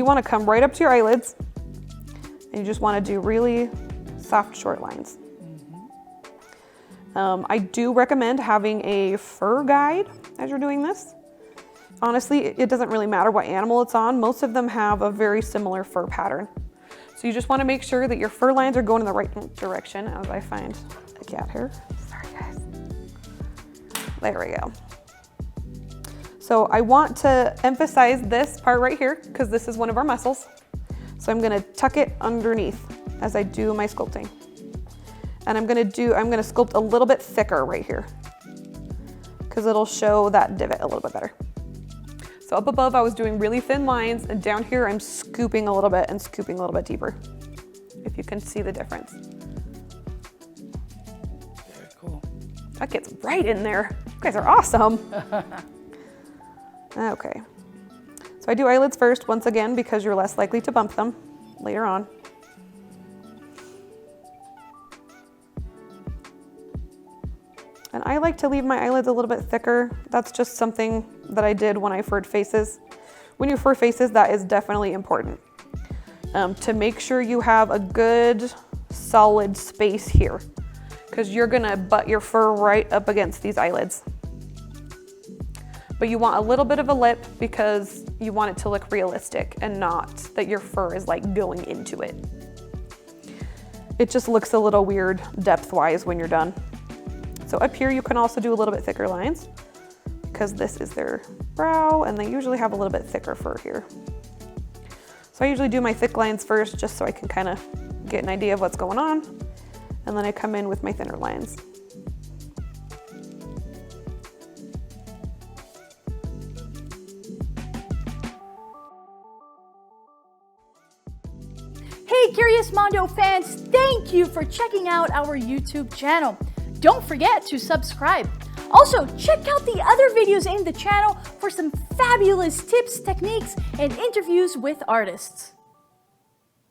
you want to come right up to your eyelids and you just want to do really soft, short lines. I do recommend having a fur guide as you're doing this. Honestly, it doesn't really matter what animal it's on. Most of them have a very similar fur pattern. So you just want to make sure that your fur lines are going in the right direction, as I find a cat hair. Sorry guys. There we go. So I want to emphasize this part right here because this is one of our muscles. So I'm going to tuck it underneath as I do my sculpting. And I'm going to sculpt a little bit thicker right here because it'll show that divot a little bit better. So up above, I was doing really thin lines, and down here, I'm scooping a little bit and scooping a little bit deeper, if you can see the difference. Very cool. That gets right in there. You guys are awesome. Okay. So I do eyelids first, once again, because you're less likely to bump them later on. And I like to leave my eyelids a little bit thicker. That's just something that I did when I furred faces. When you fur faces, that is definitely important. To make sure you have a good solid space here, because you're gonna butt your fur right up against these eyelids. But you want a little bit of a lip because you want it to look realistic and not that your fur is like going into it. It just looks a little weird depth-wise when you're done. So up here, you can also do a little bit thicker lines because this is their brow and they usually have a little bit thicker fur here. So I usually do my thick lines first just so I can kind of get an idea of what's going on. And then I come in with my thinner lines. Hey Curious Mondo fans, thank you for checking out our YouTube channel. Don't forget to subscribe. Also, check out the other videos in the channel for some fabulous tips, techniques, and interviews with artists.